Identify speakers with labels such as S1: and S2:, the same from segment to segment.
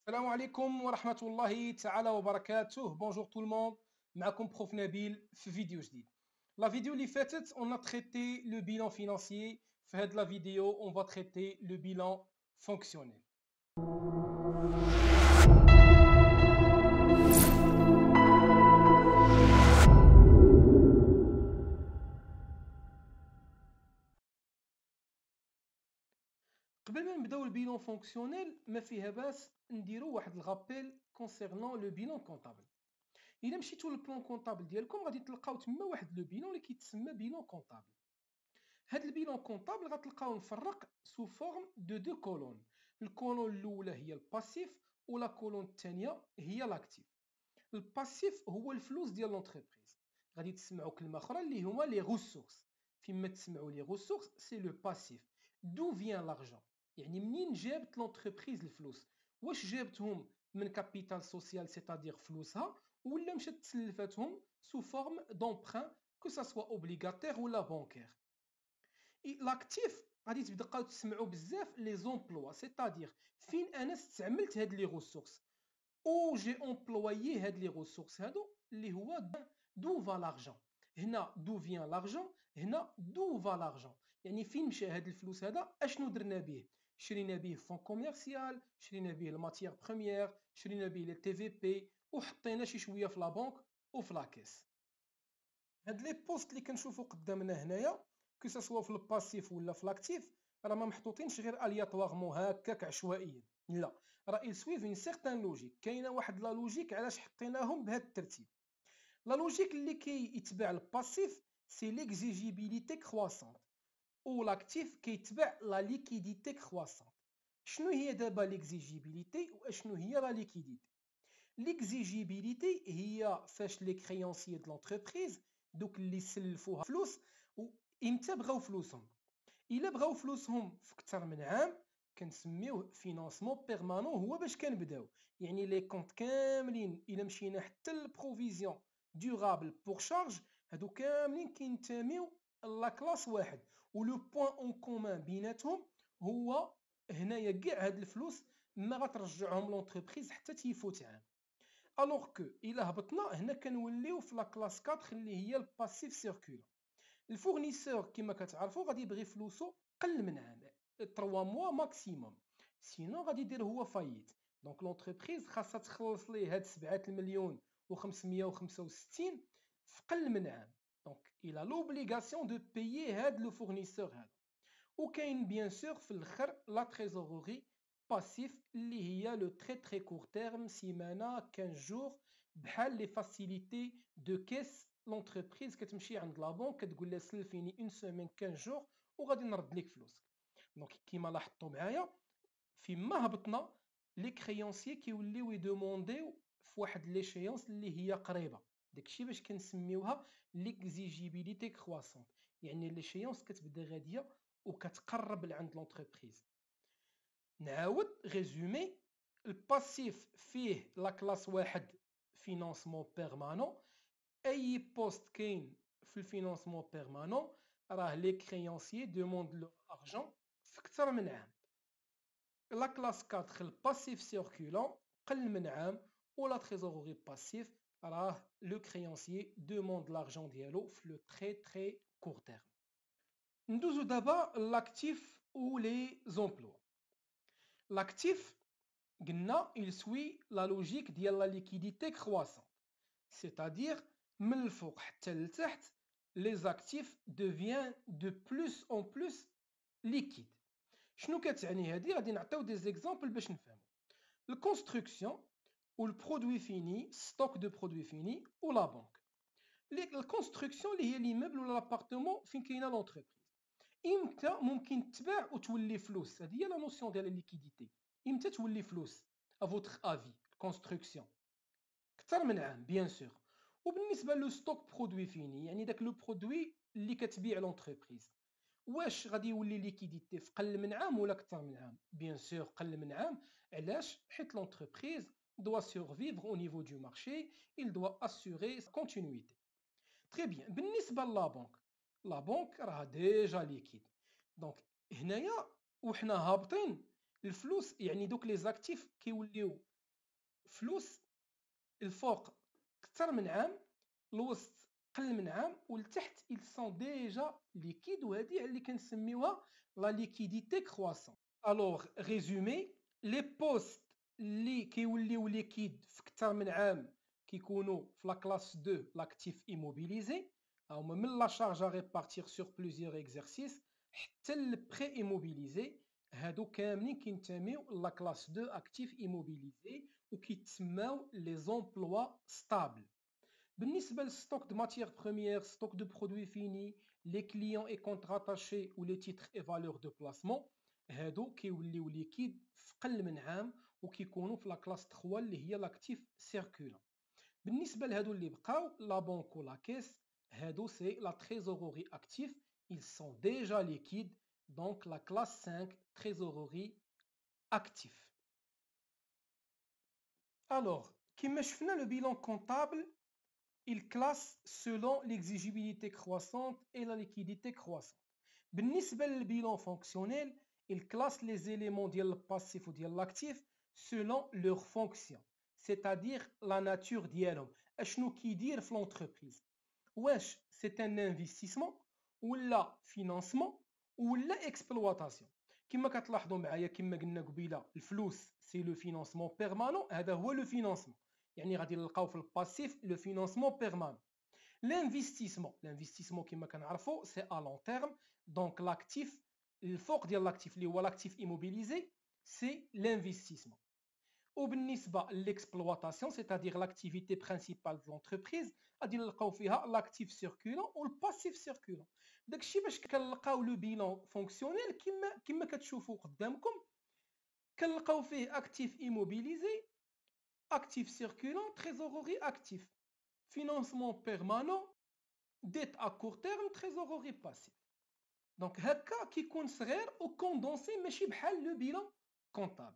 S1: Salam alaikum wa rahmatullahi ta'ala wa barakatuh. Bonjour tout le monde. معكم Prof Nabil في فيديو جديد. La vidéo اللي فاتت on a traité le bilan financier. في هذه la vidéo on va traiter le bilan fonctionnel. قبل ما نبداو البيلون فونكسيونيل ما فيها باس نديرو واحد الغابيل كونسيرنون لو بيلون كونطابل. الا مشيتو للبلان كونطابل ديالكم غادي تلقاو تما واحد لو بيلون اللي كيتسمى بيلون كونطابل. هاد البيلون كونطابل غتلقاو مفرق سو فورم دو دو كولون. الكولون الاولى هي الباسيف ولا كولون الثانيه هي لاكتيف. الباسيف هو الفلوس ديال لونتربريز. غادي تسمعوا كلمه اخرى اللي هما لي ريسورس. فيما تسمعوا لي ريسورس سي لو باسيف. دو فيان لارجون، يعني منين جابت لونتربريز الفلوس؟ واش جابتهم من كابيتال سوسيال سيتادير فلوسها، ولا مشات تسلفتهم سو فورم دونبران كو سا سوا اوبليغاتير ولا بانكير. لاكتيف غادي تبقاو تسمعوا بزاف لي زومبلوا، سيتادير فين انا استعملت هاد لي ريسورس او جي امبلويي هاد لي ريسورس هادو اللي هو دو فا لارجون. هنا دو فيان لارجون، هنا دو فا لارجون، يعني فين مشى هاد الفلوس هذا، اشنو درنا به؟ شرينا به فون كوميرسيال، شرينا به الماتيير بروميير، شرينا به لي تي في بي، وحطينا شي شويه في لا بنك وفي لاكيس. هاد لي بوست اللي كنشوفو قدامنا هنايا كو سوا في الباسيف ولا في لاكتيف راه ما محطوطينش غير الياتوارمون هكاك عشوائيا، لا، راه il suivent une certaine logique. كاينه واحد لا لوجيك علاش حطيناهم بهذا الترتيب. لا لوجيك اللي كيتبع الباسيف سي ليكزيجيبيليتي كرواسونت، و لاكتيف كيتبع لا ليكيديتي كرواسونت. شنو هي دابا ليكزيجيبيليتي واشنو هي لا ليكيديتي؟ ليكزيجيبيليتي هي فاش لي كريونسيي د لونتربريز، دوك اللي سلفوها فلوس وامتى بغاو فلوسهم. الا بغاو فلوسهم في اكثر من عام كنسميوه فينانسمون بيرمانون. هو باش كنبداو، يعني لي كونط كاملين الا مشينا حتى البروفيزيون دورابل بور شارج، هادو كاملين كينتميو لا كلاس واحد، ولو بوين اون كومان بيناتهم هو هنايا كاع هاد الفلوس ما غترجعهم لونتربريز حتى تيفوت عام. الوغ كو الا هبطنا هنا كنوليو في لا كلاس 4 اللي هي الباسيف سيركولون. الفورنيسور كما كتعرفوا غادي يبغي فلوسو قل من عام، 3 موا ماكسيموم، سينو غادي يدير هو فايت. دونك لونتربريز خاصها تخلص ليه هاد 7 مليون و565 في قل من عام. دونك الى لوبليغاسيون دو بايي هاد لو فورنيسور هذا. وكاين بيان سور في الاخر لا تريزوروري باسيف اللي هي لو تري تري كور تيرم، سيمانه 15 جور، بحال لي فاسيليتي دو كيس. لونتربريز كتمشي عند لا بنك كتقول لها سلفيني اون سيمين 15 جور وغادي نرد لك فلوسك. دونك كيما لاحظتوا معايا فيما هبطنا لي كريونسيي كيوليو يدومونديو في واحد ليشيونس اللي هي قريبه. داكشي باش كنسميوها ليكزيجيبيليتي كرواسونت، يعني ليشيونس كتبدا غاديه وكتقرب لعند لونتربريز. نعاود ريزومي، الباسيف فيه لا كلاس واحد فينانسمون بيرمانون. اي بوست كاين في الفينانسمون بيرمانون راه لي كريونسيي دوموند لو ارجون في اكثر من عام. لا كلاس 4 الباسيف سيركولون قل من عام، ولا تريزوروري باسيف راه لو كريونسيي دوموند لارجون ديالو في لو تري تري كور تيرم. ندوزو دابا لاكتيف و لي زومبلوا. لاكتيف قلنا il suit la logique ديال la liquidité croissante, c'est-à-dire من الفوق حتى لتحت les actifs deviennent de plus en plus liquides. شنو كتعني هذه؟ غادي نعطيو دي زيكزامبل باش نفهمو. الكونستركسيون والبرودوي فيني، ستوك دو برودوي فيني ولا بنك. الكونستركسيون اللي هي ليموبل ولا لابارتمون فين كاينه لونتربريز، امتى ممكن تباع وتولي فلوس؟ هذه هي لا نوسيون ديال الليكيديتي. امتى تولي فلوس افوتر افي؟ كونستركسيون اكثر من عام بيان سور. وبالنسبه لو ستوك برودوي فيني، يعني داك لو برودوي اللي كتبيع لونتربريز، واش غادي يولي ليكيديتي في قل من عام ولا اكثر من عام؟ بيان سور قل من عام. علاش؟ حيت لونتربريز doit survivre au niveau du marché, il doit assurer sa continuité. Très bien. بالنسبه لا بنك، لا بنك راه ديجا ليكيد. دونك هنايا وحنا هابطين الفلوس، يعني دوك لي زاكتيف كيوليو فلوس الفوق كثر من عام، الوسط قل من عام، والتحت ils sont déjà liquides، وهذه اللي كنسميوها لا ليكيديتي كرواسون. الوغ ريزومي، لي بوست اللي كيوليو ليكيد في كثر من عام كيكونوا في لا كلاس 2 لاكتيف ايموبيليزي، هما من لا شارج ا ريبارتير سور بليزيور اكزرسيس حتى البري ايموبيليزي، هادو كاملين كينتميو لا كلاس 2 اكتيف ايموبيليزي وكيتسماو لي زومبلوا ستابل. بالنسبه للستوك دو ماتيير بروميير، ستوك دو برودوي فيني، لي كليون اي كونت راتاشي و لي تيتر اي فالور دو بلاسمون، هادو كيوليو ليكيد في قل من عام وكيكونوا في لا كلاس 3 اللي هي لاكتيف سيركولون. بالنسبه لهادو اللي بقاو لا بانك و لا كيس، هادو سي لا تريزوروري اكتيف، ils sont déjà liquides، donc la classe 5 trésorerie actif. Alors, كما شفنا le bilan comptable il classe selon l'exigibilité croissante et la liquidité croissante. بالنسبة للبيلان فونكسيونيل il classe les éléments ديال الباسيف وديال l'actif selon leur fonction، c'est-à-dire la nature ديالهم، اشنو كيدير في l'entreprise، واش c'est un investissement ولا financement ولا exploitation. كما كتلاحظوا معايا كما قلنا قبيله الفلوس سي لو فينانسمون بيرمانون، هذا هو لو فينانسمون، يعني غادي نلقاو في الباسيف لو فينانسمون بيرمانون. l'investissement كما كنعرفوا سي ا لون تيرم، دونك لاكتيف الفوق ديال لاكتيف اللي هو لاكتيف ايموبيليزي سي l'investissement. وبالنسبه ليكسبلواتاسيون سيتادير لاكتيفيتي برينسيبال دو لونتربريز غادي نلقاو فيها لاكتيف سيركولون والباسيف سيركولون. داكشي باش كنلقاو لو بيلون فونكسيونيل كما كتشوفوا قدامكم، كنلقاو فيه اكتيف ايموبيليزي، اكتيف سيركولون، تريزوروري اكتيف، فينانسمون بيرمانون، ديت ا كور تيرم، تريزوروري باسيف. دونك هكا كيكون صغير وكوندونسي ماشي بحال لو بيلون كونطابل.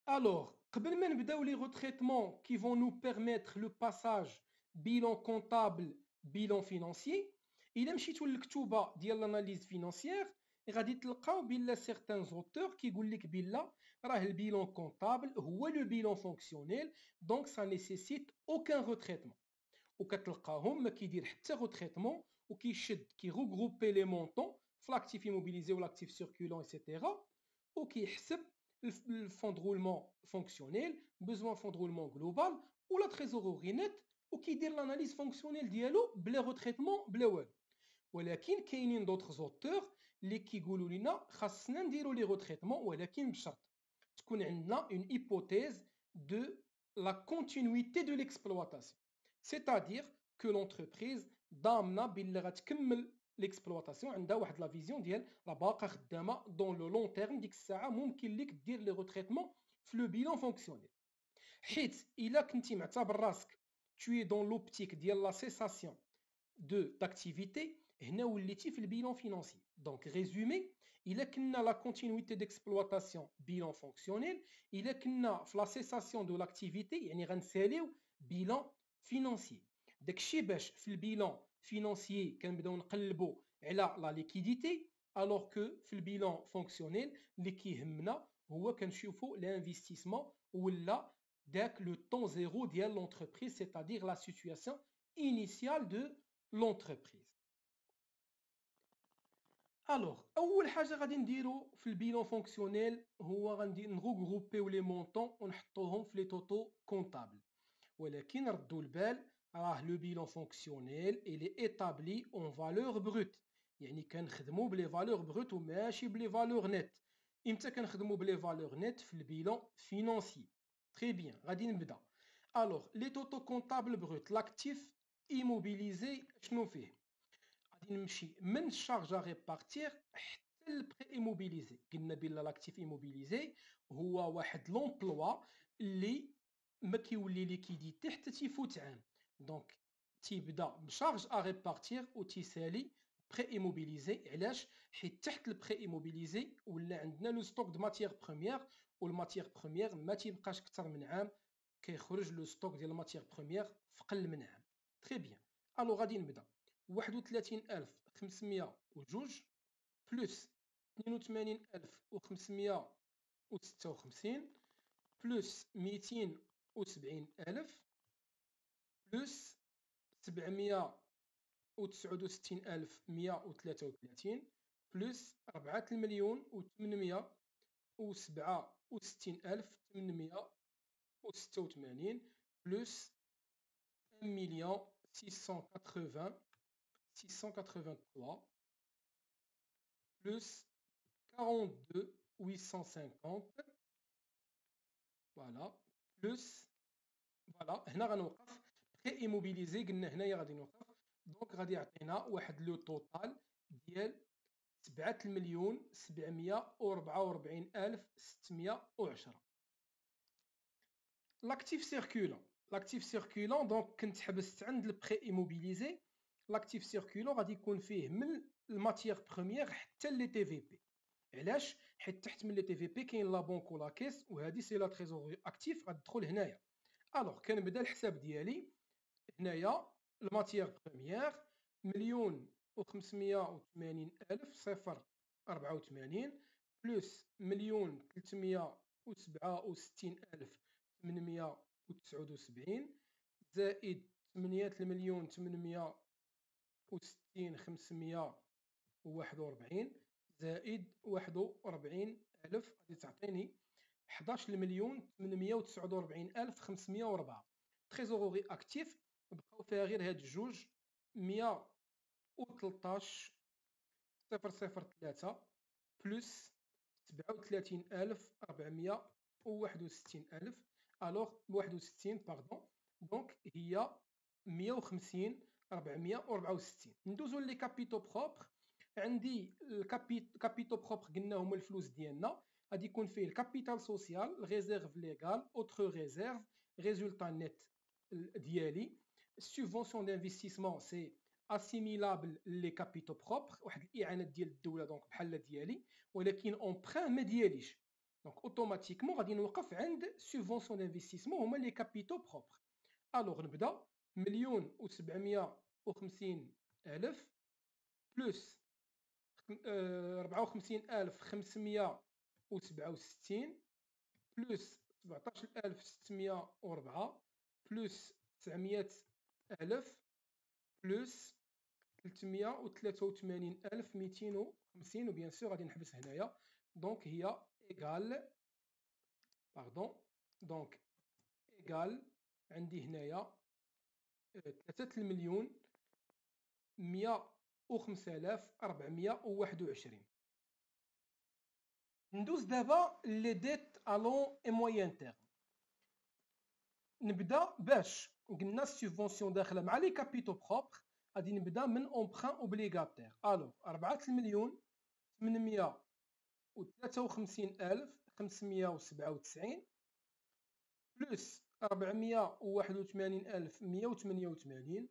S1: Alors, قبل ما نبداو لي retraitements qui vont nous permettre le passage bilan comptable, bilan financier، إلا مشيتو للكتوبة ديال l'analyse financière غادي تلقاو بلا certains auteurs كيقول لك بلا راه البيلان كونطابل هو لو بيلان فونكسيونيل، دونك ça nécessite aucun retraitement، وكتلقاهم ما كيدير حتى retraitement وكيشد كيغروبي لي مونطون في لاكتيف ايموبيليزي ولاكتيف سيركولون ايتترا، وكيحسب le fonds de roulement fonctionnel, besoin fonds de roulement global ou la trésorerie nette وكيدير l'analyse fonctionnelle ديالو بلا retraitement بلا والو. ولكن كاينين d'autres auteurs اللي كيقولوا لنا خاصنا نديروا لي retraitement، ولكن بشرط تكون عندنا une hypothèse de la continuité de l'exploitation، c'est-à-dire que l'entreprise ضامنه باللي غتكمل l'exploitation، عندها واحد لا فيزيون ديال راه باقا خدامه دون لو لون تيرم، ديك الساعه ممكن ليك دير لي روتريتمون في لو بيلون فونكسيونيل. حيت الا كنتي معتبر راسك tu es dans l'optique ديال لا سيساسيون دو داكتيفيتي، هنا وليتي في البيلون فينانسي. دونك ريزومي، الا كنا لا كونتينيتي ديكسبلواتاسيون بيلون فونكسيونيل، الا كنا في لا سيساسيون دو لاكتيفيتي يعني غنساليو بيلون فينانسي. داكشي باش في البيلون فينانسيي كنبداو نقلبوا على لا ليكيديتي، الوغ كو في البيلون فونكسيونيل اللي كيهمنا هو كنشوفوا لانفستيسمون ولا داك لو طون زيرو ديال لونتربريز، سيتادير لا سيتوياسيون initiale de l'entreprise. Alors, أول حاجة غادي نديرو في البيلون فونكسيونيل هو غادي نغروبيو لي مونطون ونحطوهم في لي توتو كونطابل، ولكن ردوا البال راه لو بيلون فونكسيونيل إلي إيتابلي أون فالور بروت، يعني كنخدمو بلي فالور بروت وماشي بلي فالور نت. إمتى كنخدمو بلي فالور نت؟ في البيلون فينانسي. تري بيان، غادي نبدا. الوغ لي توتو كونطابل بروت، لاكتيف ايموبيليزي شنو فيه؟ غادي نمشي من الشارج ا ريبارتير حتى البري ايموبيليزي. قلنا بلا لاكتيف ايموبيليزي هو واحد لومبلوا اللي ما كيولي ليكيديتي حتى تيفوت عام، دونك تيبدا بشارج ا ريبارتير وتيسالي بري ايموبيليزي. علاش؟ حيت تحت البري ايموبيليزي ولا عندنا لو ستوك دو ماتيير بروميير، والماتيير بروميير ما تيبقاش اكثر من عام، كيخرج لو ستوك ديال الماتيير بروميير في قل من عام. تري بيان. الو غادي نبدا 31502 بلس 82556 بلس 200 وسبعين ألف بلس 769,133 بلس 4,867,886 بلس 1,683,683 بلس 42,850. فوالا بلس فوالا هنا غنوقف بخي ايموبيليزي، قلنا هنايا غادي نوقف. دونك غادي يعطينا واحد لو توتال ديال 7,744,610. لاكتيف سيركولون دونك كنت حبست عند البخي ايموبيليزي. لاكتيف سيركولون غادي يكون فيه من الماتيير بروميير حتى لي تي في بي. علاش؟ حيت تحت من لي تي في بي كاين لا بونك ولا كيس، وهذه سي لا تريزوري اكتيف غتدخل هنايا. الوغ كنبدا الحساب ديالي هنايا. الماتيير بروميير 1,580,000 بلس 1,367,879 زائد 8,860,541 زائد 41,000 غادي تعطيني 11,849,504. تريزوري اكتيف بقاو فيها غير هاد الجوج، 113,003 بلس 37,461,000 الوغ 61 باردون. دونك هي 150,464. ندوزو لي كابيتو بروبر. عندي الكابيتو بروبر قلنا هما الفلوس ديالنا. غادي يكون فيه الكابيتال سوسيال، ريزيرف ليغال، اوتر ريزيرف، ريزولتا نت ديالي. السوبفونسيون دانفستيسمون سي اسيميلابل لي كابيتو بروبر، واحد الاعانات ديال الدوله دونك بحال ديالي، ولكن اونبران ما دياليش. دونك اوتوماتيكمون غادي نوقف عند سوبفونسيون دانفستيسمون هما لي كابيتو بروبر. الوغ نبدا 1,750,000 بلس 54,567 بلس 17,604 بلس 900,000 بلس 383,250. وبيان سور غادي نحبس هنايا. دونك هي ايغال دونك ايغال عندي هنايا 3,105,421. ندوز دابا لي ديت ا لون اي موين تيرم. نبدا باش قلنا السوبفونسيون داخله مع لي كابيتو بروبر. غادي نبدا من اونبران اوبليغاتير. الوغ 4,853,597 بلس 481,188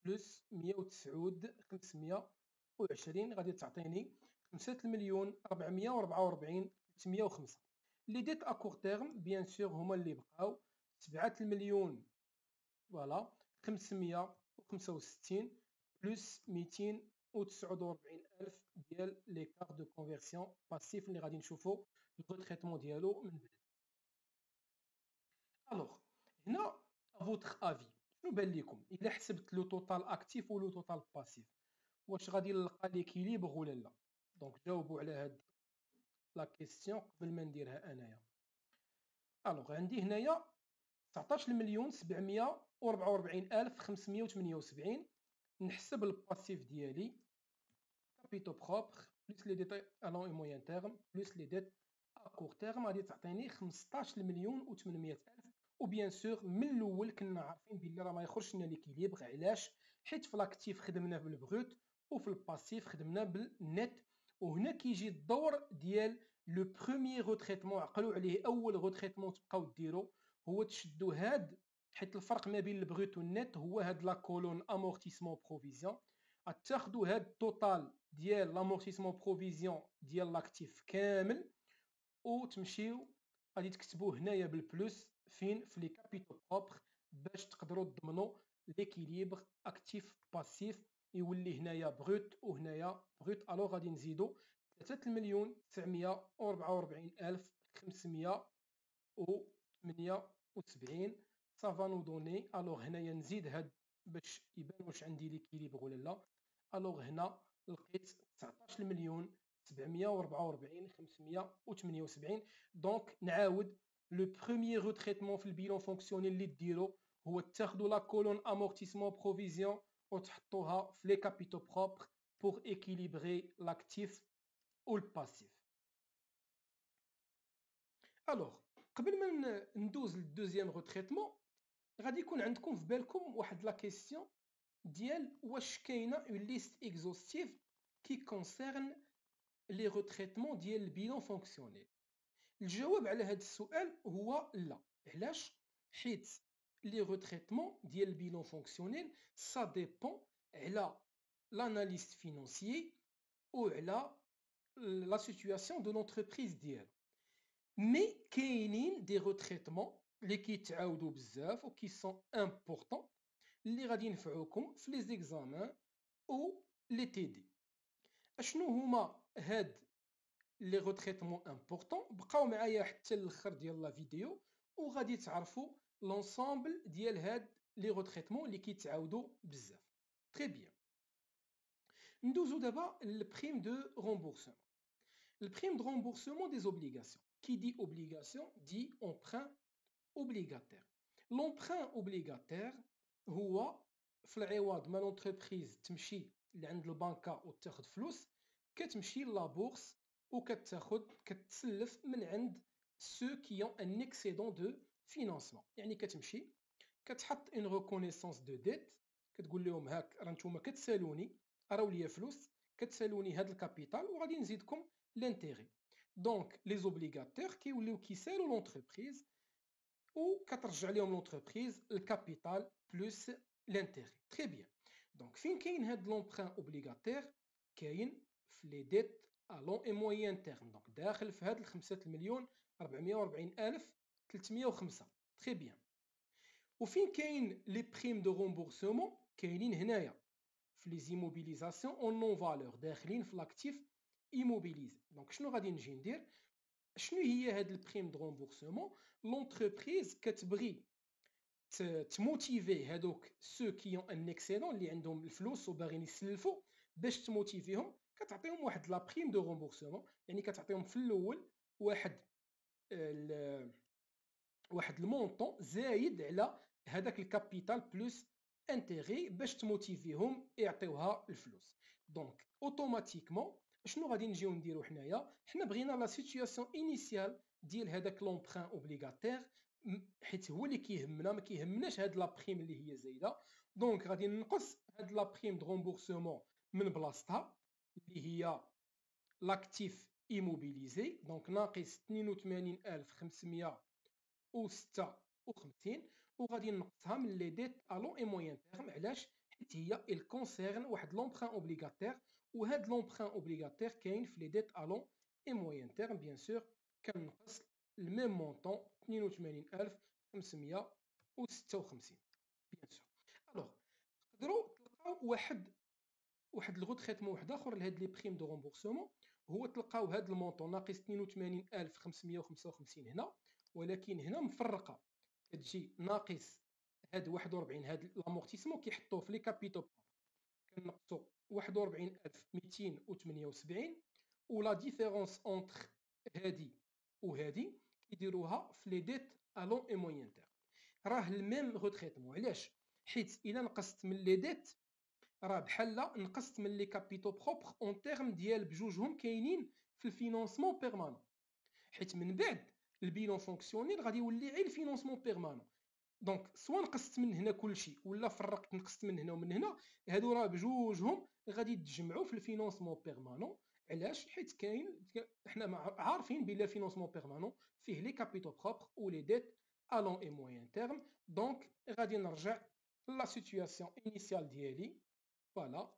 S1: بلس 109,520 غادي تعطيني 5,444,305. لي ديت ا كور تيرم بيان سور هما اللي بقاو 7,000,000 فوالا 565 بلس 249,000 ديال لي كار دو كونفيرسيون باسيف اللي غادي نشوفو الغوتريتمون ديالو من بعد. الوغ هنا افوتر افي شنو بان لكم الا حسبت لو توتال اكتيف و لو توتال باسيف، واش غادي نلقى ليكيليبر ولا لا؟ دونك جاوبوا على هاد لا كيسيون قبل ما نديرها انايا. الوغ عندي هنايا 19,744,578. نحسب الباسيف ديالي كابيتو بروبر بلس لي ديت الون اي موين تيرم بلس لي ديت ا كور تيرم غادي تعطيني 15,800,000. وبيان سور من الاول كنا عارفين بلي راه ما يخرجش لنا ليكيليبر. علاش؟ حيت في لاكتيف خدمنا بالبروت وفي الباسيف خدمنا بالنت. وهنا كيجي الدور ديال لو بروميير روتريتمون. عقلوا عليه، اول روتريتمون تبقاو ديرو هو تشدوا هاد، حيت الفرق ما بين البروت والنت هو هاد لا كولون امورتيسمون بروفيزيون. غتاخدوا هاد التوتال ديال لامورتيسمون بروفيزيون ديال لاكتيف كامل وتمشيو غادي تكتبوه هنايا بالبلوس فين في لي كابيتو بروبر باش تقدروا تضمنوا ليكيليبر اكتيف باسيف. يولي هنايا بروت وهنايا بروت. الوغ غادي نزيدو 3,944,578 ça va nous donner alors هنايا نزيد هاد باش يبان واش عندي ليكيليبر ولا لا. alors هنا لقيت 19 مليون 744 578. دونك نعاود لو بروميير روتريتمون في البيلون فونكسيونيل اللي ديرو هو تاخدوا لا كولون امورتيسمون بروفيزيون وتحطوها في لي كابيتو بروبر pour équilibrer l'actif ou le passif. Alors, قبل ما ندوز للدوزيام روتريتمون غادي يكون عندكم في بالكم واحد لا كيسيون ديال واش كاينه اون ليست اكزوستيف كي كونسيرن لي روتريتمون ديال البيلون فونكسيونيل. الجواب على هذا السؤال هو لا. علاش؟ حيت لي روتريتمون ديال البيلون فونكسيونيل سا ديبون على l'analyste financier ou la situation de l'entreprise ديالو. مي كاينين دي روتريتمون اللي كيتعاودوا بزاف و كي سون امبورطون اللي غادي ينفعوكم في لي زيكزامان او لي تي دي. اشنو هما هاد لي روتريتمون امبورطون؟ بقاو معايا حتى الاخر ديال لا فيديو وغادي تعرفوا لونسامبل ديال هاد لي روتريتمون اللي كيتعاودوا بزاف. تري بيان. ندوزو دابا البريم دو رومبورسمون. البريم دو رومبورسمون دي اوبليغاسيون. Qui dit obligation dit emprunt obligataire. L'emprunt obligataire هو في العوض ما l'entreprise تمشي لعند البنكة وتاخد فلوس كتمشي لابورس كتسلف من عند ceux qui ont un excédent de financement. يعني كتمشي كتحط une reconnaissance de dette كتقول لهم هاك راه نتوما كتسالوني راهو ليا فلوس كتسالوني هاد الكابيتال وغادي نزيدكم لانتيغي. دونك لي زوبليغاتور كيوليو كيسالو لونتربريز و كترجع لهم لونتربريز الكابيتال بلس لانتيغي. تري بيان. دونك فين كاين هاد لومبران اوبليغاتور؟ كاين في لي ديت ا لون اي موين تيرم. دونك داخل في هاد 5 مليون 440 الف 305. تري بيان. وفين كاين لي بريم دو رومبورسمون؟ كاينين هنايا في لي زيموبيليزاسيون اون نون فالور داخلين في لاكتيف immobilisé. Donc شنو غادي نجي ندير؟ شنو هي هاد البريم دو رومبورسمون؟ لونتربريز كتبغي تموتيفي هادوك سو كي اون ان اكسيدون اللي عندهم الفلوس وباغيين يسلفوا باش تموتيفيهم كتعطيهم واحد لا بريم دو رومبورسمون. يعني كتعطيهم في الاول واحد واحد المونطون زايد على هذاك الكابيتال بلس انتيغي باش تموتيفيهم يعطيوها الفلوس. دونك اوتوماتيكمون شنو غادي نجيو نديرو حنايا؟ حنا بغينا لا سيتوياسيون انيسيال ديال هذاك لومبران اوبليغاتير حيت هو اللي كيهمنا ما كيهمناش هاد لا بريم اللي هي زايده. دونك غادي ننقص هاد لا بريم دو رومبورسمون من بلاصتها اللي هي لاكتيف ايموبيليزي. دونك ناقص 82556 وغادي نقصها من لي ديت ا لون اي موين تيرم. علاش؟ حيت هي الكونسيرن واحد لومبران اوبليغاتير وهاد لومبران اوبليغاتير كاين في لي ديت ا لون اي موين تيرم. بيان سور كنقص الميم مونطون 82556. بيان سور. الوغ تقدروا تلقاو واحد الغوتريتمون واحد اخر لهاد لي بريم دو رومبورسمون هو تلقاو هاد المونطون ناقص 82555 هنا ولكن هنا مفرقه كتجي ناقص هاد 41. هاد لامورتيسمون كيحطوه في لي كابيتو كنقصوا 41278 ولا ديفيرونس اونتر هادي وهادي كيديروها في لي ديت ا لون اي موين تيرم. راه الميم روتريتمون. علاش؟ حيت الا نقصت من لي ديت راه بحال نقصت من لي كابيتو بروبر اون تيرم ديال بجوجهم كاينين في الفينونسمون بيرمانون. حيت من بعد البيلون فونكسيونيل غادي يولي غير الفينونسمون بيرمانون. دونك سوا نقصت من هنا كلشي ولا فرقت نقصت من هنا ومن هنا هادو راه بجوجهم غادي يتجمعوا في الفينونسمون بيرمانون. علاش؟ حيت كاين حنا عارفين بلي الفينونسمون بيرمانون فيه لي كابيتو بروبر و لي ديت ا لون اي موين تيرم. دونك غادي نرجع لا سيتوياسيون انيسيال ديالي. فوالا.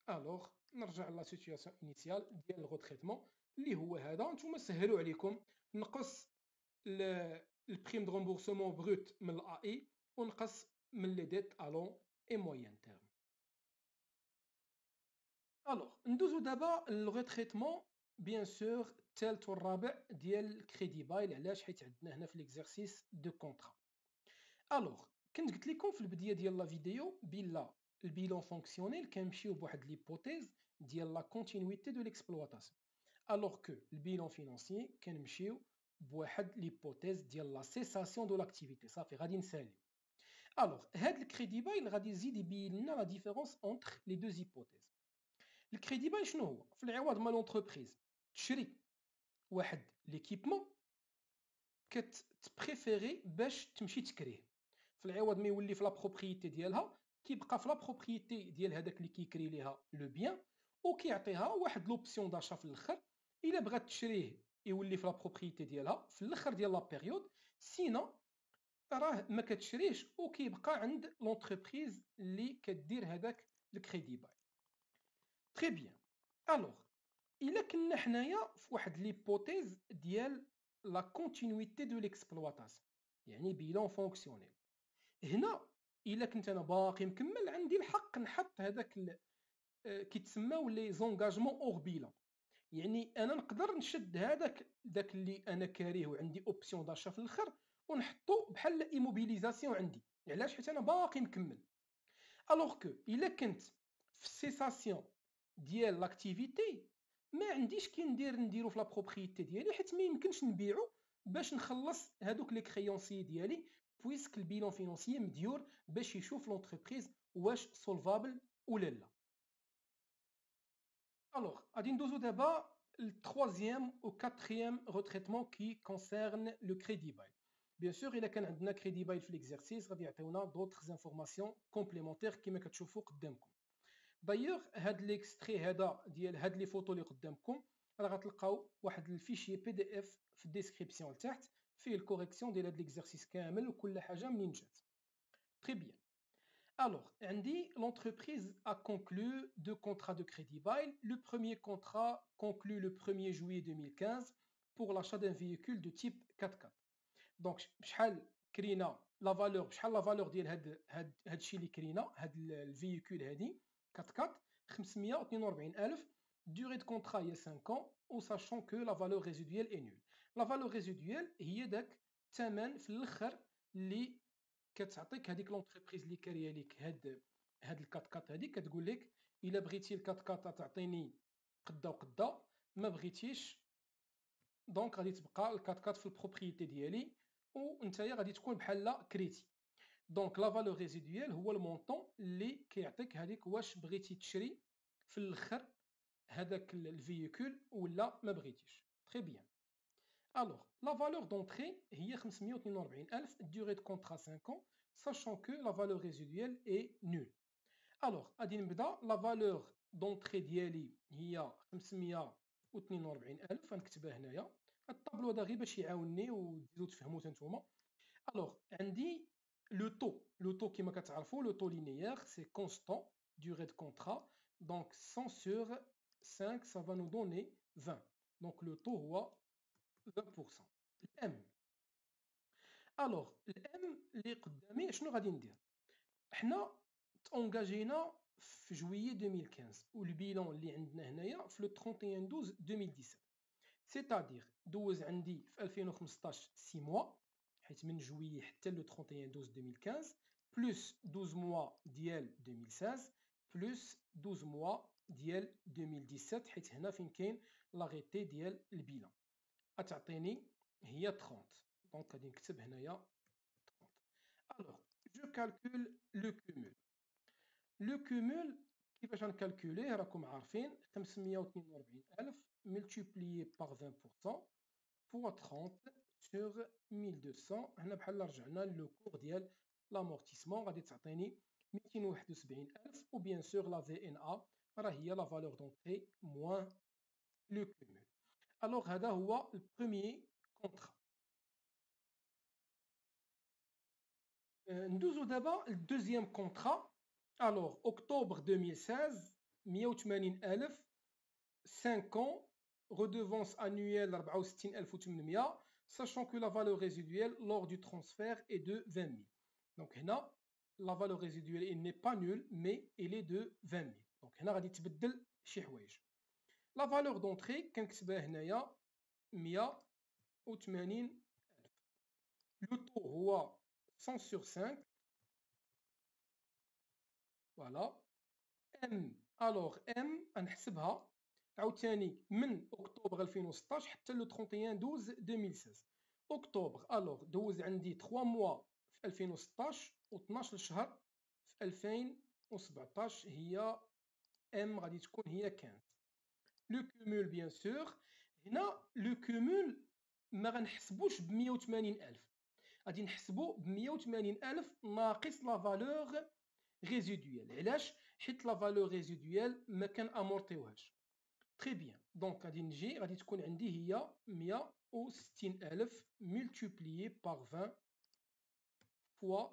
S1: الوغ نرجع لا سيتوياسيون انيسيال ديال الغوتريتمون اللي هو هذا. نتوما سهلوا عليكم نقص البريم دو رومبورسمون بروت من الا اي ونقص من لي ديت ا لون اي موين تيرم. الوغ ندوزو دابا للغوتريتمون بيان سور الثالث والرابع ديال الكريدي بايل. علاش؟ حيت عندنا هنا في ليكزارسيس دو كونطرا. الوغ كنت قلت لكم في البدايه ديال لا فيديو بلا البيلون فونكسيونيل كنمشيو بواحد ليبوتيز ديال لا كونتينيتي دو ليكسبلواتاسيون، الوغ كو البيلون فينانسيي كنمشيو بواحد ليبوتيز ديال لا سيساسيون دو لاكتيفيتي. صافي غادي نساليو. الوغ هاد الكريدي بايل غادي يزيد يبين لنا لا ديفيرونس اونتر لي دو هيبوتيز. الكريدي بايل شنو هو؟ في العوض ما لونتربريز تشري واحد ليكيبمون كتبريفيري باش تمشي تكريه، في العوض ما يولي في لا بروبريتي ديالها كيبقى في لا بروبريتي ديال هذاك اللي كيكري ليها لو بيان، وكيعطيها واحد لوبسيون داشا في الاخر. الا بغات تشريه يولي في لا بروبريتي ديالها في الاخر ديال لا بيريود، سينا راه ما كتشريش وكيبقى عند لونتربريز اللي كدير هذاك الكريدي باي. تري بيان. الوغ الا كنا حنايا في واحد ليبوتيز ديال لا كونتينيتي دو ليكسبلواتاسيون، يعني بيلون فونكسيونيل، هنا الا كنت انا باقي مكمل عندي الحق نحط هذاك كيتسماو لي زونغاجمون اور بيلون. يعني انا نقدر نشد داك اللي انا كاريه وعندي اوبسيون داشا في الاخر ونحطو بحال ايموبيليزاسيون عندي. علاش؟ حيت انا باقي مكمل. الوغ كو الا كنت في السيساسيون ديال لاكتيفيتي ما عنديش كي نديرو في لا بروبريتي ديالي، حيت ما يمكنش نبيعو باش نخلص هادوك لي كريونسي ديالي، بويسك البيلون فينانسيي مديور باش يشوف لونتربريز واش سولفابل ولا لا. الوغ غادي ندوزو دابا التروازيام او كاتريام روتريتمون كي كونسيرن لو كريدي بايل. بيان سور الا كان عندنا كريدي بايل في ليكزارسيس غادي يعطيونا دوطخ انفورماسيون كومبليمونتير كيما كتشوفوا قدامكم. دايوغ هاد ليكستري هذا ديال هاد لي فوتو اللي قدامكم راه غتلقاو واحد الفيشي بي دي اف في الديسكريبسيون لتحت فيه الكوريكسيون ديال هاد ليكزارسيس كامل وكل حاجه منين جات. تري بيان. Alors, l'entreprise a conclu deux contrats de crédit bail. Le premier contrat conclu le 1er juillet 2015 pour l'achat d'un véhicule de type 4x4. Donc, شحال كرينا لا فالور، شحال لا فالور ديال هاد الشيء اللي كرينا هاد الفييكول هادي 4x4 542,000. durée de contrat هي 5 ans و sachant que la valeur résiduelle est nulle. La valeur résiduelle هي داك الثمن في الاخر اللي كتعطيك هذيك لونتربريز اللي كاريه ليك هاد الكات هذيك، كتقول لك الا بغيتي الكات تعطيني قدا وقدا، ما بغيتيش دونك غادي تبقى الكات في البروبريتي ديالي ونتايا غادي تكون بحال كريتي. دونك لا فالور ريزيدويال هو المونطون اللي كيعطيك هذيك واش بغيتي تشري في الاخر هذاك الفييكول ولا ما بغيتيش. تري بيان. Alors, la valeur d'entrée هي 542,000, durée de contrat 5 ans, sachant que la valeur résiduelle est nulle. Alors, غادي نبدا la valeur d'entrée ديالي هي 542,000، غنكتبها هنايا. الطابلو هذا غير باش يعاونني وتزيدو تفهموا حتى نتوما. Alors, عندي le taux كما كتعرفوا le taux linéaire c'est constant, durée de contrat, donc 100 sur 5 ça va nous donner 20. Donc le taux هو 20%. الام. الوغ الام اللي قدامي شنو غادي ندير؟ حنا تونجاجينا في جويي 2015 والبيلون اللي عندنا هنايا في لو 31/12 2017، سيتادير دوز عندي في 2015 6 موا حيت من جويي حتى لو 31/12 2015 بلس 12 موا ديال 2016 بلس 12 موا ديال 2017 حيت هنا فين كاين لاغيتي ديال البيلون غتعطيني هي 30. دونك غادي نكتب هنايا 30. الوغ جو كالكول لو كومول. لو كومول كيفاش غنكالكوليه راكم عارفين 542,000 ملتيبليي باغ 20% فوا 30 سور 1200. هنا بحال رجعنا لو كور ديال لامورتيسمون غادي تعطيني 271,000 وبيان سور لا في ان ا راه هي لا فالور دونطري موان لو كومول. الوغ هذا هو البروميي كونطرا. ندوزو دابا الدوزيام كونطرا. الوغ اكتوبر 2016 180,000 5 ans redevance annuelle 64,800 sachant que la valeur résiduelle lors du transfert est de 20,000. Donc هنا la valeur résiduelle n'est pas nulle mais elle est de 20,000. Donc هنا غادي تبدل شي حوايج. لا فالور دونتري كنكتبها هنايا 180,000. لو طو هو 100 sur 5. فوالا. ام الوغ ام غنحسبها عاوتاني من اكتوبر 2016 حتى لو 31 12 2016. اكتوبر الوغ دوز عندي 3 موا في 2016 و 12 شهر في 2017 هي ام غادي تكون هي 15. لو كومول بيان سور هنا لو كومول ما غنحسبوش ب 180,000، غادي نحسبو ب 180,000 ناقص لا فالور ريزيدويال. علاش؟ حيت لا فالور ريزيدويال ما كنامورتيوهاش. تري بيان. دونك غادي نجي غادي تكون عندي هي 160,000 ملتيبليي بار 20 فوا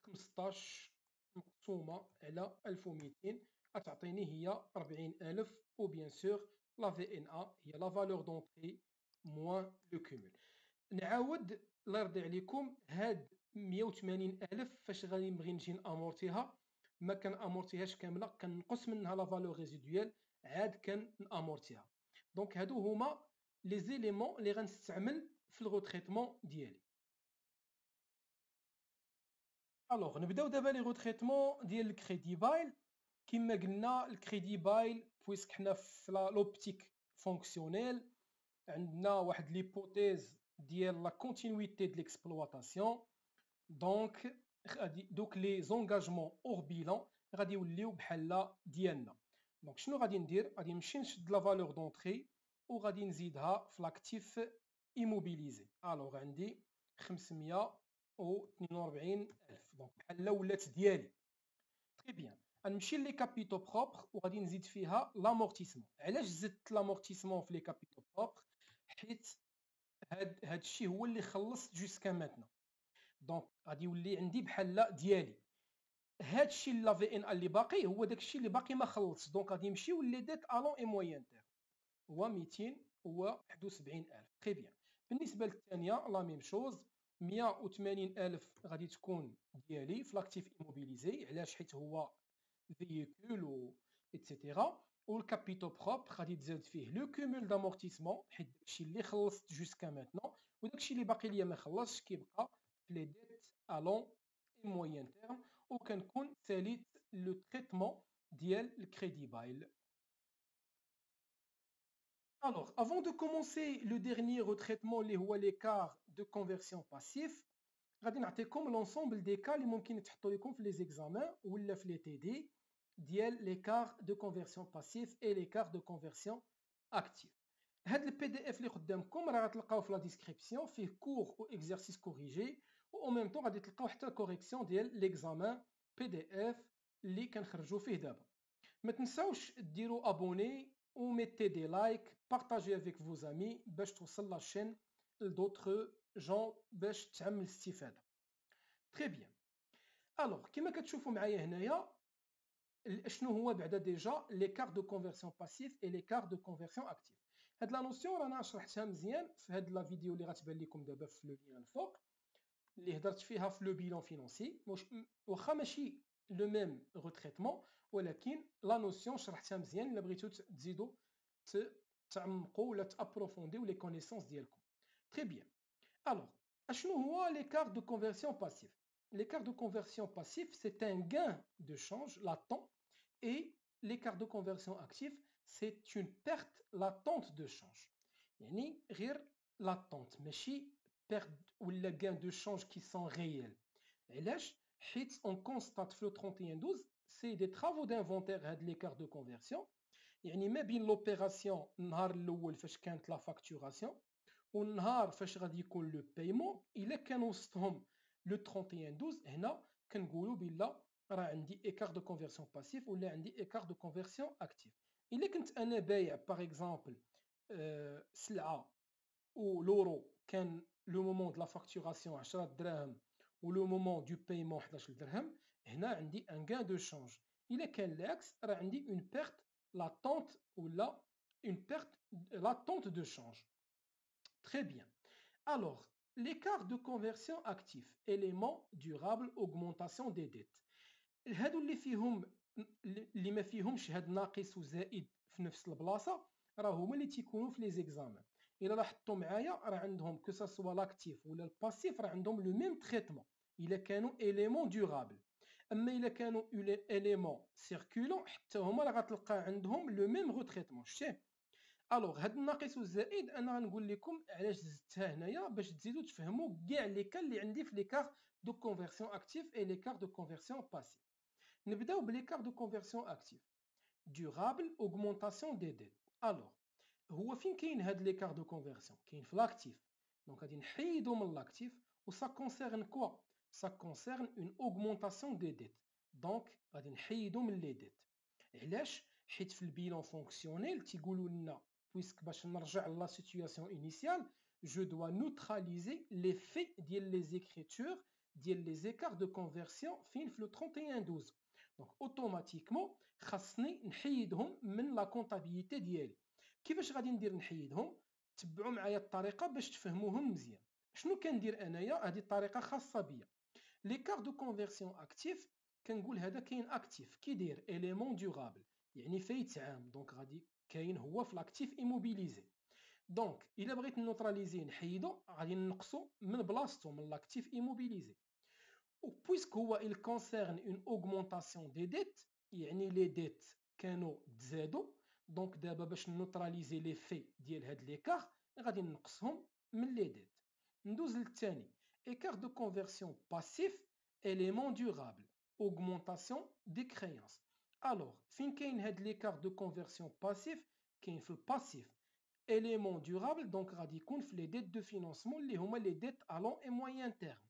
S1: 15 مقسومة على 1200 غتعطيني هي 40,000. و بيان سور لا في ان ا هي لا فالور دونتري موان لو كومول. نعاود الله يرضي عليكم، هاد 180,000 فاش غادي نبغي نجي نامورتيها ما كنامورتيهاش كامله، كنقص منها لا فالور ريزيدويال عاد كنامورتيها. دونك هادو هما لي زيليمون اللي غنستعمل في الغوتريتمون ديالي. الوغ نبداو دابا لي غوتريتمون ديال الكريدي بايل. كما قلنا الكريدي بايل بويسك حنا في لوبتيك فونكسيونيل عندنا واحد ليبوتيز ديال لا كونتينيتي د ليكسبلواتاسيون. دونك غادي دوك لي زونغاجمون اور بيلون غادي يوليو بحال ديالنا. دونك شنو غادي ندير؟ غادي نمشي نشد لا فالور دونتري وغادي نزيدها في لاكتيف ايموبيليزي. الوغ عندي 542,000. دونك بحال ولات ديالي. تري بيان. غنمشي لي كابيتو بروبر وغادي نزيد فيها لامورتيسمون. علاش زدت لامورتيسمون في لي كابيتو بروبر؟ حيت هاد الشيء هو اللي خلصت جوسكا ماتنا. دونك غادي يولي عندي بحال ديالي. هاد الشيء لا في ان اللي باقي هو داك الشيء اللي باقي ما خلصش. دونك غادي يمشيو لي ديت الون اي موين تير هو 271,000. تري بيان. بالنسبه للثانيه لا ميم شوز 180,000 غادي تكون ديالي في لاكتيف ايموبيليزي. علاش؟ حيت هو فييكول و ايتترا. والكابيتو بروبر غادي تزاد فيه لو كومول دامورتيسمون حيت داكشي اللي خلصت جوسكا ماتنون، وداكشي اللي باقي ليا ما خلصش كيبقى في لي ديت الون اي موين تيرم. وكنكون ساليت لو تريتمون ديال الكريدي بايل. Alors, avant de commencer le dernier retraitement, l'écart de conversion passif, غادي نعطيكم l'ensemble des cas اللي ممكن يتحطوا لكم في les examens ولا في les TD ديال l'écart de conversion passif et l'écart de conversion active. هاد البي دي اف اللي قدامكم راه غتلقاوه في لا ديسكريبسيون، فيه كور و اكزرسيس كوريجي و او ميم طون غادي تلقاو حتى الكوريكسيون ديال ليكزامان بي دي اف اللي كنخرجوا فيه دابا. ما تنساوش ديروا ابوني و ميتي دي لايك، بارطاجي افيك فو زامي باش توصل لا شين لدوطخ جون باش تعم الاستفاده. تري بيان. الوغ كما كتشوفوا معايا هنايا شنو هو بعدا ديجا ليكار دو كونفرسيون باسيف اي ليكار دو كونفرسيون اكتيف. هاد لا نوسيون رانا شرحتها مزيان في هاد لا فيديو اللي غتبان لكم دابا في لو لين الفوق اللي هضرت فيها في لو بيلون فينونسي. واخا ماشي لو ميم غوتريتمون ولكن لا نوسيون شرحتها مزيان الا بغيتو تزيدوا تعمقوا ولا تابروفونديو لي كونيسونس ديالكم. تري بيان. الوغ اشنو هو ليكار دو كونفرسيون باسيف؟ L'écart de conversion passif, c'est un gain de change latent, et l'écart de conversion actif, c'est une perte latente de change. يعني غير latente ماشي perte ou le gain de change qui sont réels. علاش؟ حيت on constate في le 31/12 c'est des travaux d'inventaire هاد l'écart de conversion. يعني ما بين l'opération النهار الاول فاش كانت لا فاكتوراسيون والنهار فاش غادي يكون لو بايمون، الا كان وسطهم لو 31/12 هنا كنقولوا بلا راه عندي ايكار دو كونفرسيون باسيف ولا عندي ايكار دو كونفرسيون اكتيف. الا كنت انا بايع باغ اكزومبل سلعه و لورو كان لو مومون دو لا فاكتوراسيون 10 دراهم و لو مومون دو بايمون 11 درهم، هنا عندي ان غان دو شانج. الا كان العكس راه عندي اون بيرت لاتونت ولا اون بيرت لاتونت دو شانج. Très bien. Alors, l'écart de conversion actif, élément durable, augmentation des dettes. هادو اللي فيهم اللي ما فيهمش هاد ناقص وزائد في نفس البلاصه راه هما اللي تيكونوا في لي زيكزامان. الا لاحظتوا معايا راه عندهم كو سوا لاكتيف ولا الباسيف راه عندهم لو ميم تريتمون الا كانوا اليمون دورابل. اما الا كانوا اليمون سيركولون حتى هما راه غتلقى عندهم لو ميم غوتريتمون. شتي الوغ هاد الناقص والزائد انا غنقول لكم علاش زدتها هنايا باش تزيدوا تفهموا كاع لي كان اللي عندي في ليكار دو كونفرسيون اكتيف اي ليكار دو كونفرسيون باسيف. نبداو بليكار دو كونفرسيون اكتيف durable augmentation des dettes. Alors هو فين كاين هاد ليكار دو كونفرسيون؟ كاين في لاكتيف. دونك غادي نحيدو من لاكتيف و سا كونسيرن كوا؟ سا كونسيرن اون اوغمونطاسيون دي ديت. دونك غادي نحيدو من لي ديت. علاش؟ حيت في البيلون فونكسيونيل تيقولوا لنا بويسك باش نرجع لا سيتوياسيون انيسيال جو دوا نوتراليزي لي في ديال لي زيكريتور ديال لي زيكار دو كونفرسيون فين في لو 3112. دونك اوتوماتيكمون خاصني نحيدهم من لا كونطابيليتي ديالي. كيفاش غادي ندير نحيدهم؟ تبعوا معايا الطريقه باش تفهموهم مزيان. شنو كندير انايا؟ هذه الطريقه خاصه بيا. ليكار دو كونفرسيون اكتيف كنقول هذا كاين اكتيف كيدير اليمون دورابل يعني فايت عام. دونك غادي كاين هو في لاكتيف ايموبيليزي. دونك الا بغيت نوتراليزي نحيدو غادي نقصو من بلاصتو من لاكتيف ايموبيليزي. و بويسك هو il concerne une augmentation des dettes يعني لي ديت كانوا تزادوا. دونك دابا باش نوتراليزي لي في ديال هاد ليكار غادي نقصهم من لي ديت. ندوز للثاني écart de conversion passif élément durable augmentation des créances. alors فين كاين هاد ليكار دو كونفرسيون باسيف؟ كاين في الباسيف élément durable. دونك غادي يكون في لي ديت دو فينانسمون اللي هما لي ديت à long et moyen terme.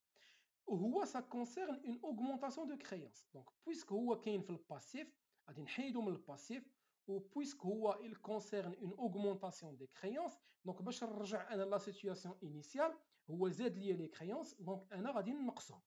S1: وهو ça concerne une augmentation de créance. donc puisque هو كاين في الباسيف غادي نحيدو من الباسيف. و puisque هو il concerne une augmentation des créances donc باش نرجع انا لا سيتوياسيون انيسيال هو زاد ليا لي كريونس دونك انا غادي نقصهم.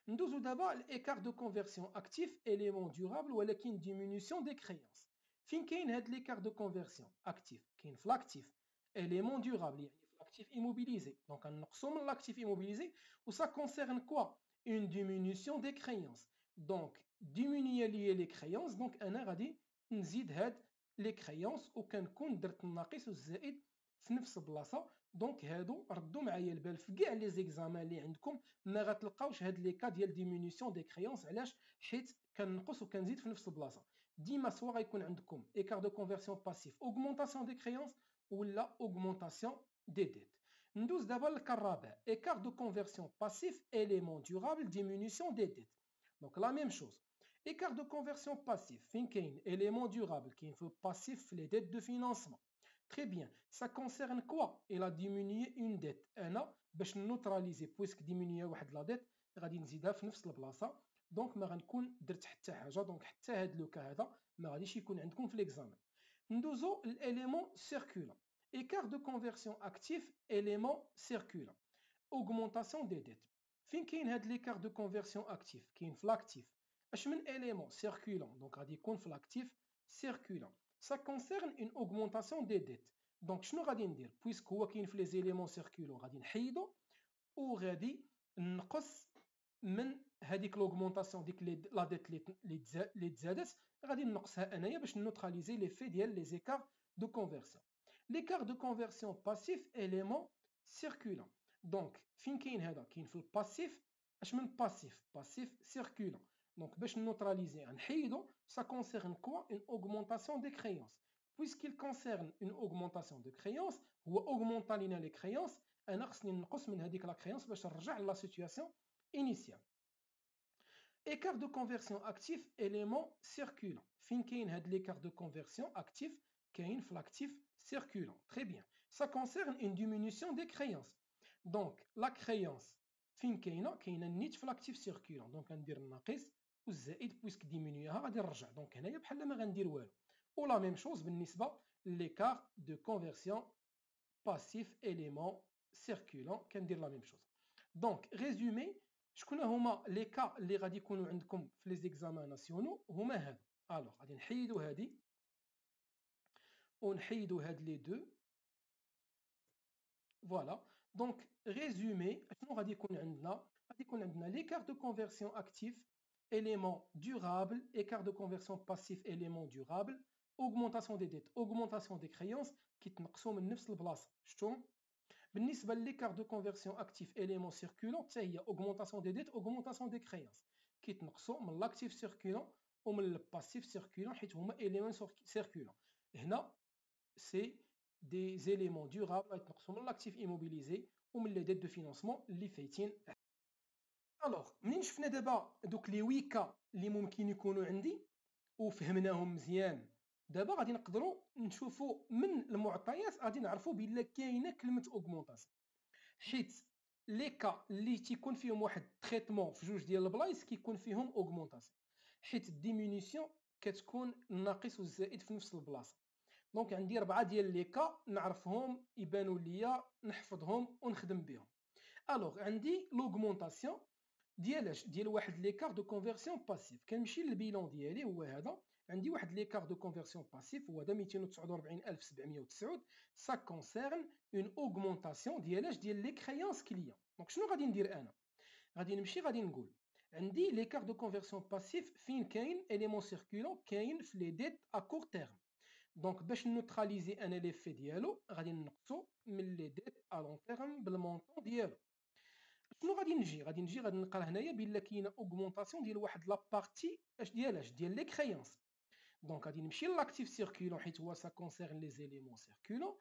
S1: ندوزو دابا الايكار دو كونفرسيون اكتيف اليمون دورابل ولكن ديمينيسيون دي كريونس. فين كاين هاد ليكار دو كونفرسيون اكتيف؟ كاين في لاكتيف اليمون دورابل يعني l'actif immobilisé. Donc, on a l'actif immobilisé où ça concerne quoi? Une diminution des créances. Donc, diminuer les créances. Donc, on a dit نزيد هاد les créances وكنكون درت الناقص والزائد في نفس البلاصه. دونك هادو ردوا معايا البال في كاع لي زيكزامان اللي عندكم ما غتلقاوش هاد لي كا ديال ديمينيسيون دي كريونس. علاش؟ حيت كنقص وكنزيد في نفس البلاصه. ديما سوا غيكون عندكم ايكار دو كونفرسيون باسيف اوغمونطاسيون دي كريونس ولا اوغمونطاسيون des dettes. Nous d'abord le carrabin, écart de conversion passif, élément durable, diminution des dettes. Donc la même chose. Écart de conversion passif, finkein, élément durable, qui est passif, les dettes de financement. Très bien. Ça concerne quoi? Il a diminué une dette. Un an, باش neutraliser, puisque diminuer la dette, غادي نزيدها في نفس البلاصه. دونك ما غنكون درت حتى حاجه. دونك حتى هاد لوكا هذا ما غاديش يكون عندكم في ليكزامان. ندوزو l'élément circulant. Écart de conversion actif, élément circulant. Augmentation des dettes. Fin كاين هاد l'écart de conversion actif كاين في l'actif. اش من élément circulant donc غادي يكون في l'actif circulant. Ça concerne une augmentation des dettes. donc شنو غادي ندير؟ puisque هو كاين في les éléments circulants غادي نحيدو وغادي نقص من هذيك لوغمونطاسيون ديك لا ديت اللي تزادت غادي نقصها انايا باش نوتراليزي لي في ديال لي زيكار دو كونفرسيون. l'écart de conversion passif élément circulant. donc فين كاين هذا؟ كاين في الباسيف. اش من باسيف؟ باسيف circulant. donc باش نوتراليزي نحيدو ça concerne quoi? une augmentation des créances. puisqu'il concerne une augmentation de créances هو augmenta لينا les créances انا خصني نقص من هذيك لا créance باش نرجع لا سيتوياسيون initiale. écart de conversion actif élément circulant. fin كاين هاد l'écart de conversion actif كاين في l'actif circulant. Très bien. Ça concerne une diminution des créances. Donc la créance fin كاينه نيت في l'actif circulant. donc غندير الناقص والزائد puisque ديمينيوها غادي نرجع. donc هنايا بحال ما غندير والو. و لا ميم شوز بالنسبه l'écart de conversion passif élément circulant كندير لا ميم شوز. donc résumé شكون هما لي كا اللي غادي يكونوا عندكم في لي زيكزامان ناسيونو؟ هما هادو. الوغ غادي نحيدو هادي ونحيدو هاد لي دو. فوالا. دونك ريزومي شنو غادي يكون عندنا؟ غادي يكون عندنا ليكار دو كونفرسيون اكتيف élément durable, écart de conversion passif élément durable, augmentation des dettes augmentation des créances كيتنقصوا من نفس البلاصه. شفتوا بالنسبه لليكار دو كونفرسيون اكتيف اليمون سيركولون حتى هي augmentation des dettes augmentation des créances كيتنقصوا من لاكتيف سيركولون ومن الباسيف سيركولون حيت هما اليمون سيركولون. هنا سي دي زيليمون دورابل غيتنقصوا من لاكتيف ايموبيليزي ومن لي ديت دو فينانسمون اللي فايتين. الوغ منين شفنا دابا دوك لي ويكا اللي ممكن يكونوا عندي وفهمناهم مزيان، دابا غادي نقدروا نشوفوا من المعطيات غادي نعرفوا بلا كاينه كلمه اوغمونطاسيون، حيت لي كا اللي تيكون فيهم واحد تريتمون في جوج ديال البلايص كيكون فيهم اوغمونطاسيون، حيت الديمينيسيون كتكون الناقص والزائد في نفس البلاصه. دونك عندي 4 ديال لي كا نعرفهم يبانوا ليا نحفظهم ونخدم بهم. الوغ عندي لوغمونطاسيون ديال واحد ليكار دو كونفرسيون باسيف، كنمشي للبيلون ديالي هو هذا، عندي واحد ليكار دو كونفرسيون باسيف هو 249709. سا كونسيرن اون اوغمونطاسيون ديال لي كريانس كليون. دونك شنو غادي ندير انا؟ غادي نمشي غادي نقول عندي ليكار دو كونفرسيون باسيف فين كاين اليمون سيركولون كاين في لي ديت ا كور تيرم. دونك باش نوتراليزي انا ليفي ديالو غادي نقصو من لي ديت ا لون تيرم بالمونطون ديالو. شنو غادي نجي غادي نقرا هنايا بلا كاينه اوغمونطاسيون ديال واحد لا بارتي ديال لي كريانس. دونك غادي نمشي لاكتيف سيركولون حيت هو سا كونسيرن لي زيليمون سيركولون.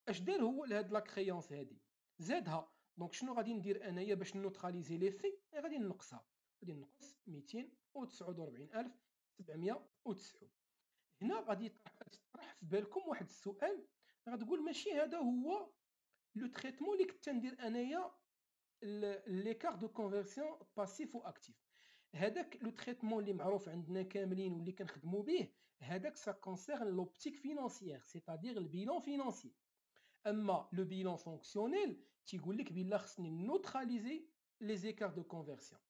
S1: دار هو لهاد لا كريانس هادي زادها. دونك شنو غادي ندير انايا باش نوتراليزي ليفي؟ غادي نقصها، غادي نقص 249709. هنا غادي تطرح في بالكم واحد السؤال، غتقول ماشي هذا هو لو تريتمون اللي كنت ندير انايا ليكار دو كونفرسيون باسيف و اكتيف؟ هذاك لو تريتمون اللي معروف عندنا كاملين واللي كنخدموا به هذاك سا كونسيرن لوبتيك فينانسيير سيتادير البيلون فينانسي. اما لو بيلون فونكسيونيل تيقول لك بلا خصني نوتراليزي لي زيكار دو كونفرسيون.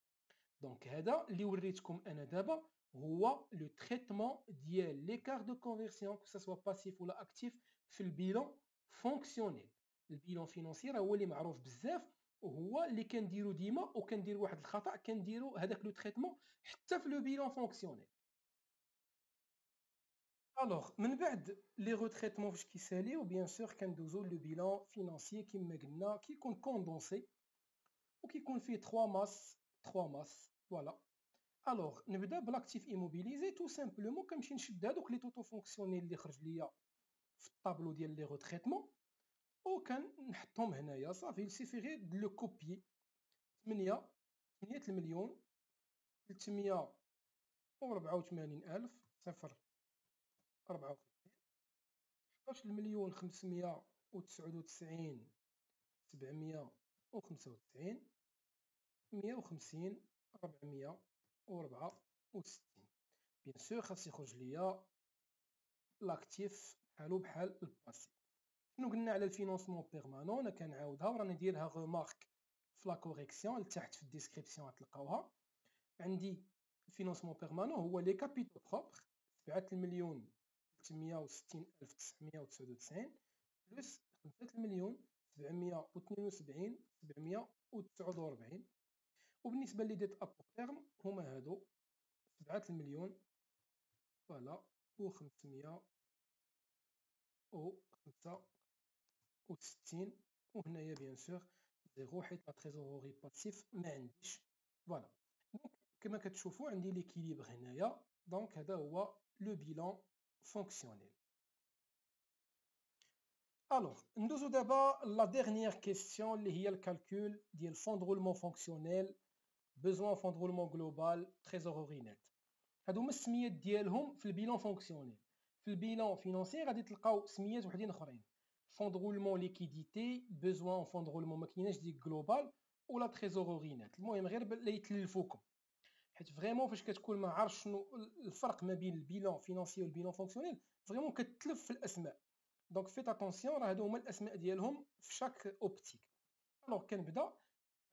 S1: دونك هذا اللي وريتكم انا دابا هو لو تريتمون ديال ليكار دو كونفرسيون كو سوا باسيف ولا اكتيف في البيلون فونكسيونيل. البيلون فينانسيير هو اللي معروف بزاف وهو اللي كنديرو ديما، وكنديرو واحد الخطا كنديرو هذاك لو تريتمون حتى في لو بيلون فونكسيونيل. الوغ من بعد لي روتريتمون فاش كيساليو بيان سور كندوزو لو بيلون فينانسيي كما قلنا كيكون كوندونسي وكيكون فيه 3 ماس فوالا. الوغ نبدا بالاكتيف ايموبيليزي تو سامبلومون كنمشي نشد هادوك لي توتو فونكسيونيل اللي خرج ليا في الطابلو ديال لي روتريتمون وكنحطهم هنايا صافي. سيفي غير دو لو كوبيي 8 المليون 384000 صفر 54 11 المليون 599 795 150 464. بيان سور خاص يخرج ليا لاكتيف بحالو بحال الباسيف. شنو قلنا على الفينونسمون بيرمانون؟ انا كنعاودها وراني نديرها غومارك في لا كوريكسيون لتحت في الديسكريبسيون غتلقاوها. عندي الفينونسمون بيرمانون هو لي كابيتو بروبر 7 المليون 360999 بلس 5 المليون 772 749. وبالنسبه لي ديت ابو تيرم هما هادو 7 المليون فوالا و 565. وهنايا بيان سور زيرو حيت لا تريزوري باسيف ما عنديش فوالا. دونك كما كتشوفوا عندي ليكيليبر هنايا. دونك هذا هو لو بيلون فونكسيونيل. الوغ ندوزو دابا لا ديرنيير كيسيون اللي هي الكالكول ديال فون دو رولمون فونكسيونيل besoin فون دو رولمون جلوبال تريزوري نت. هادو هما السميات ديالهم في البيلون فونكسيونيل. في البيلون فينانسي غادي تلقاو سميات وحدين اخرين، فون دو رولمون ليكيديتي besoin فون دو رولمون مكايناش ديك جلوبال ولا تريزوري نت. المهم غير لا يتلفوكم حيت فريمون فاش كتكون ما عارفش شنو الفرق ما بين البيلون فينانسي والبيلون فونكسيونيل فريمون كتلف في الاسماء. دونك فيت اتونسيون راه هادو هما الاسماء ديالهم في شاك اوبتيك. الوغ كنبدا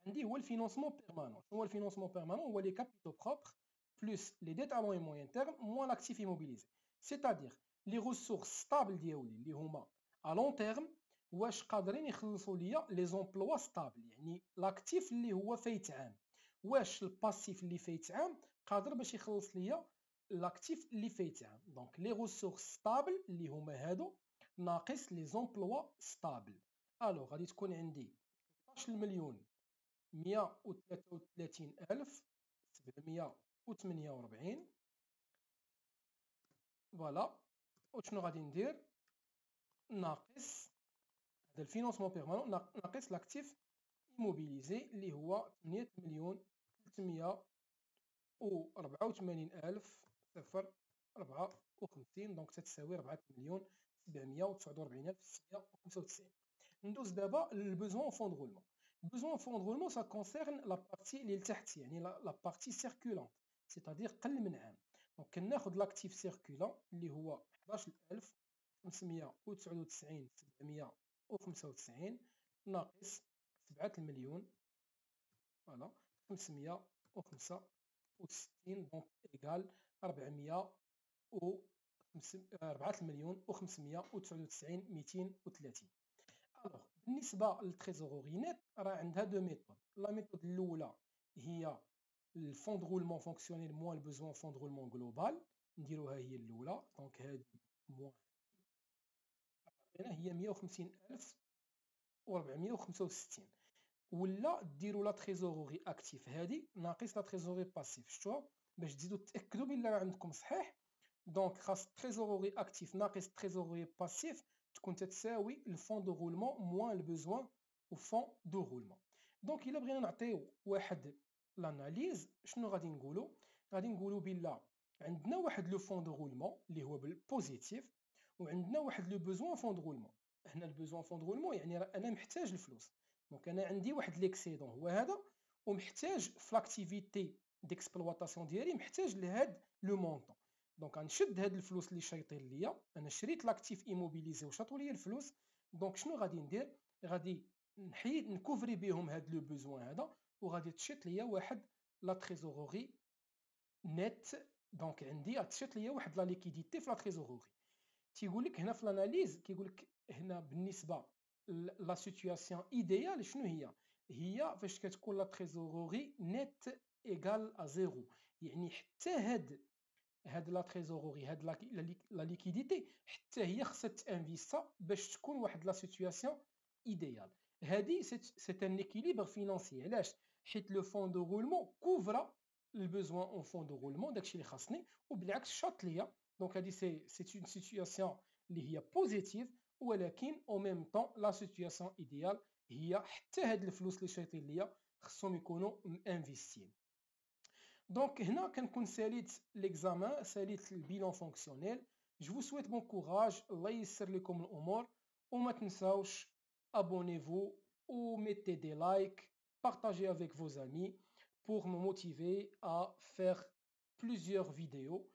S1: عندي هو الفينونسمون بيرمانون. شنو هو الفينونسمون بيرمانون؟ هو لي كابيتو بروبر بلس لي ديت ا لون اي موين تيرم موان لاكتيف ايموبيليزي. سيتادير لي ريسورس ستابل ديالي اللي هما ا لون تيرم واش قادرين يخلصوا ليا لي زومبلوا ستابل، يعني لاكتيف اللي هو فايت عام، واش الباسيف اللي فايت عام قادر باش يخلص ليا لاكتيف اللي فايتها. دونك لي ريسورس ستابل اللي هما هادو ناقص لي زومبلوا ستابل. الو غادي تكون عندي 16,133,748. فوالا. وشنو غادي ندير؟ ناقص هذا الفينونسمون بيرمانون ناقص لاكتيف immobilisé اللي هو 8,384,054. دونك تتساوي 4,749,695. ندوز دابا للبوزوان فون دو رولمون. البوزوان فون دو رولمون سا كونسيرن لا بارتي اللي لتحت، يعني لا بارتي سيركولونت، سيتادير قل من عام. دونك كناخد لاكتيف سيركولون اللي هو 11,599,795 ناقص 7,000,000. فوالا 565. دونك ايكال 4,599,230. الوغ بالنسبه للتريزوروري نت راه عندها دو ميثود. لا ميثود الاولى هي الفون دو رولمون فونكسيونيل موان البوزوان فون دو رولمون جلوبال، نديروها هي الاولى. دونك هذه موان هي 150,465. ولا ديروا لا تريزوروري اكتيف هذه ناقص لا تريزوري باسيف. شفتوها باش تزيدوا تاكدوا بلي راه عندكم صحيح. دونك خاص تريزوروري اكتيف ناقص تريزوري باسيف تكون تتساوي الفون دو رولمون موان البوزوان او فون دو رولمون. دونك الا بغينا نعطيو واحد لاناليز شنو غادي نقولوا؟ غادي نقولوا بلا عندنا واحد لو فون دو رولمون اللي هو بالبوزيتيف، وعندنا واحد لو بوزوان فون دو رولمون. هنا البوزوان فون دو رولمون يعني انا محتاج الفلوس. دونك انا عندي واحد ليكسيدون هو هذا، ومحتاج في لاكتيفيتي ديكسبلواتاسيون ديالي محتاج لهاد لو مونطون. دونك غنشد هاد الفلوس اللي شايطين ليا، انا شريت لاكتيف ايموبيليزي وشاطوا ليا الفلوس. دونك شنو غادي ندير؟ غادي نحيد نكوفري بهم هاد لو بوزوان هذا، وغادي تشيط ليا واحد لا تريزوروري نت. دونك عندي تشيط ليا واحد لا ليكيديتي في لا تريزوروري. تيقول لك هنا في الاناليز كيقول لك هنا بالنسبه لا سيتوياسيون ايديال شنو هي؟ هي فاش كتكون لا تريزوروري نت ايغال ا زيرو، يعني حتى هاد لا تريزوروري هاد لا ليكيديتي حتى هي خصها تانفيستا باش تكون واحد لا سيتوياسيون ايديال. هادي سي ان اكيليبر فينانسي. علاش؟ حيت لو فون دو رولمون كوفرا البوزوان اون فون دو رولمون، داكشي اللي خاصني، وبالعكس شاط ليا. دونك هادي سي اون سيتوياسيون اللي هي بوزيتيف، ولكن او ميم طون لا سيتوياسيون ايديال هي حتى هاد الفلوس اللي شايطين ليا خصهم يكونوا انفيستين. دونك هنا كنكون ساليت ليكزامان، ساليت البيلون فونكسيونيل. جو فو سويت بون كوراج، الله ييسر لكم الامور، وما تنساوش abonnez-vous ou mettez des likes, partagez avec vos amis pour me motiver à faire plusieurs vidéos.